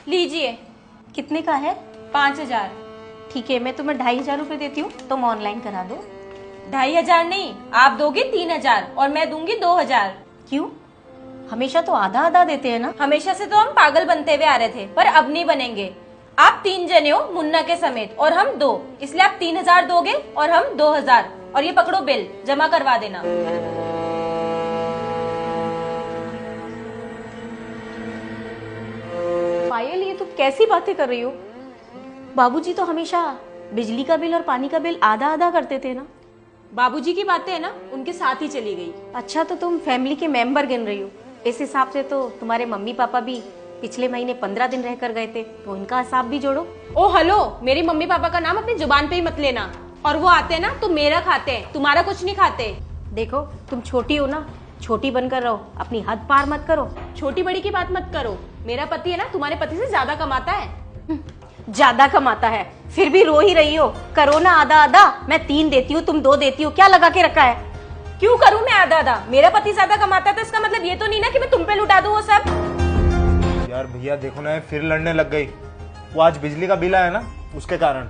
लीजिए। कितने का है? 5,000। ठीक है, मैं तुम्हें 2,500 रुपये देती हूँ, तुम ऑनलाइन करा दो। 2,500 नहीं, आप दोगे 3,000 और मैं दूंगी 2,000। क्यों? हमेशा तो आधा आधा देते हैं ना। हमेशा से तो हम पागल बनते हुए आ रहे थे, पर अब नहीं बनेंगे। आप 3 जने हो मुन्ना के समेत और हम 2, इसलिए आप 3,000 दोगे और हम 2,000। और ये पकड़ो बिल, जमा करवा देना। पायल, ये तुम कैसी बातें कर रही हो? बाबूजी तो हमेशा बिजली का बिल और पानी का बिल आधा आधा करते थे ना। बाबूजी की बातें है ना, उनके साथ ही चली गई। अच्छा, तो तुम फैमिली के मेंबर गिन रही हो। इस हिसाब से तो तुम्हारे मम्मी पापा भी पिछले महीने 15 दिन रह कर गए थे, तो इनका हिसाब भी जोड़ो। ओ हेलो, मेरी मम्मी पापा का नाम अपनी जुबान पे ही मत लेना। और वो आते हैं ना तो मेरा खाते हैं, तुम्हारा कुछ नहीं खाते। देखो, तुम छोटी हो ना, छोटी बनकर रहो, अपनी हद पार मत करो। छोटी बड़ी की बात मत करो। मेरा पति है ना तुम्हारे पति से ज्यादा कमाता है। ज्यादा कमाता है, फिर भी रो ही रही हो। करो ना आधा आधा, मैं 3 देती हूँ, तुम 2 देती हो, क्या लगा के रखा है? क्यों करूं मैं आधा आधा? मेरा पति ज्यादा कमाता है तो इसका मतलब ये तो नहीं ना कि मैं तुम पे लुटा दूं वो सब। यार भैया देखो ना, फिर लड़ने लग गई। वो आज बिजली का बिल आया ना, उसके कारण।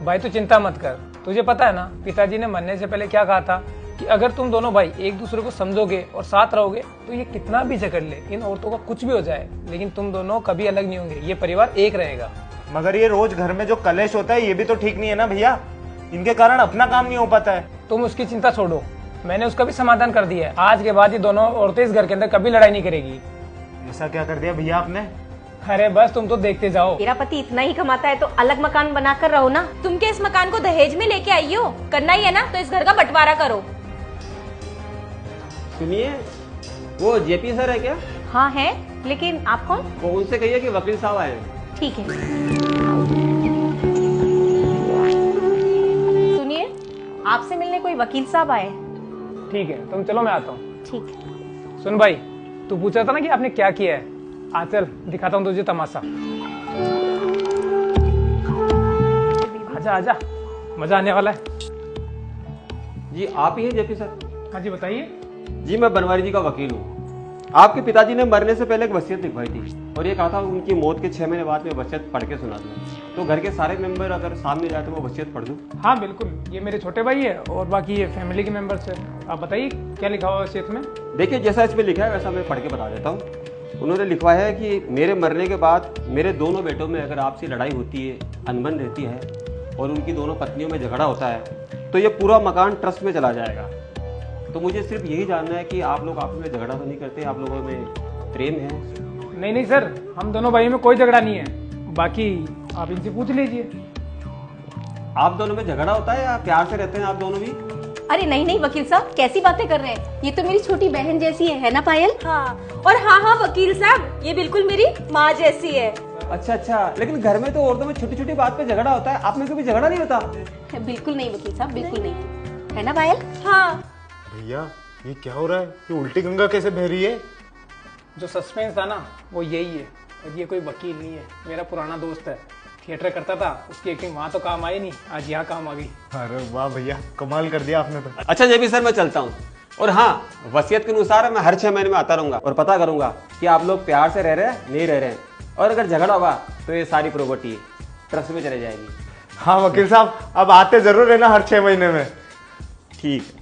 भाई तू चिंता मत कर, तुझे पता है ना पिताजी ने मरने से पहले क्या कहा था कि अगर तुम दोनों भाई एक दूसरे को समझोगे और साथ रहोगे तो ये कितना भी झगड़ ले, इन औरतों का कुछ भी हो जाए, लेकिन तुम दोनों कभी अलग नहीं होंगे, ये परिवार एक रहेगा। मगर ये रोज घर में जो कलेश होता है ये भी तो ठीक नहीं है ना भैया। इनके कारण अपना काम नहीं हो पाता है। तुम उसकी चिंता छोड़ो, मैंने उसका भी समाधान कर दिया है। आज के बाद ये दोनों औरतें इस घर के अंदर कभी लड़ाई नहीं करेगी। ऐसा क्या कर दिया भैया आपने? अरे बस तुम तो देखते जाओ। मेरा पति इतना ही कमाता है तो अलग मकान बनाकर रहो ना। तुम क्या इस मकान को दहेज में लेके आई हो? करना ही है ना तो इस घर का बंटवारा करो। सुनिए, वो जेपी सर है क्या? हाँ है, लेकिन आप कौन? वो उनसे कहिए कि वकील साहब आए हैं। ठीक है। सुनिए, आपसे मिलने कोई वकील साहब आए। ठीक है, तुम चलो, मैं आता हूँ। ठीक है। सुन भाई, तू पूछा था ना कि आपने क्या किया है, आ चल दिखाता हूँ तुझे तमाशा। आजा आजा, मजा आने वाला है। जी आप ही हैं जेपी सर? हाँ जी बताइए। जी मैं बनवारी जी का वकील हूँ। आपके पिताजी ने मरने से पहले एक वसीयत लिखवाई थी और ये कहा था उनकी मौत के 6 महीने बाद में वसीयत पढ़ के सुना दूँ। तो घर के सारे मेंबर अगर सामने जाए तो वो वसीयत पढ़ दूँ? हाँ बिल्कुल, ये मेरे छोटे भाई है और बाकी ये फैमिली के मेंबर्स है। आप बताइए क्या लिखा हुआ है वसीयत में? देखिए, जैसा इसमें लिखा है वैसा मैं पढ़ के बता देता हूँ। उन्होंने लिखवाया है कि मेरे मरने के बाद मेरे दोनों बेटों में अगर आपसी लड़ाई होती है, अनबन रहती है और उनकी दोनों पत्नियों में झगड़ा होता है तो ये पूरा मकान ट्रस्ट में चला जाएगा। तो मुझे सिर्फ यही जानना है कि आप लोग आपस में झगड़ा तो नहीं करते, आप लोगों में प्रेम है? नहीं नहीं सर, हम दोनों भाइयों में कोई झगड़ा नहीं है, बाकी आप इनसे पूछ लीजिए। आप दोनों में झगड़ा होता है या प्यार से रहते हैं आप दोनों भी? अरे नहीं नहीं वकील साहब, कैसी बातें कर रहे हैं? ये तो मेरी छोटी बहन जैसी है ना पायल? हाँ, और हाँ हाँ वकील साहब, ये बिल्कुल मेरी माँ जैसी है। अच्छा अच्छा, लेकिन घर में तो औरतों में छोटी छोटी बात पे झगड़ा होता है, आप में कभी झगड़ा नहीं होता? बिल्कुल नहीं वकील साहब, बिल्कुल नहीं, है ना पायल? हाँ। भैया ये क्या हो रहा है? ये उल्टी गंगा कैसे बह रही है? जो सस्पेंस था ना वो यही है, और ये कोई वकील नहीं है, मेरा पुराना दोस्त है, थिएटर करता था, उसकी एक्टिंग वहाँ तो काम आई नहीं, आज यहाँ काम आ गई। अरे वाह भैया, कमाल कर दिया आपने तो। अच्छा जेपी सर, मैं चलता हूँ। और हाँ, वसीयत के अनुसार मैं हर 6 महीने में आता रहूंगा और पता करूंगा कि आप लोग प्यार से रह रहे हैं नहीं रह रहे हैं, और अगर झगड़ा होगा तो ये सारी प्रॉपर्टी ट्रस्ट में चले जाएगी। हाँ वकील साहब, अब आते जरूर है ना हर 6 महीने में। ठीक है।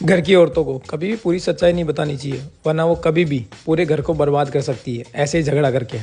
घर की औरतों को कभी भी पूरी सच्चाई नहीं बतानी चाहिए, वरना वो कभी भी पूरे घर को बर्बाद कर सकती है ऐसे ही झगड़ा करके।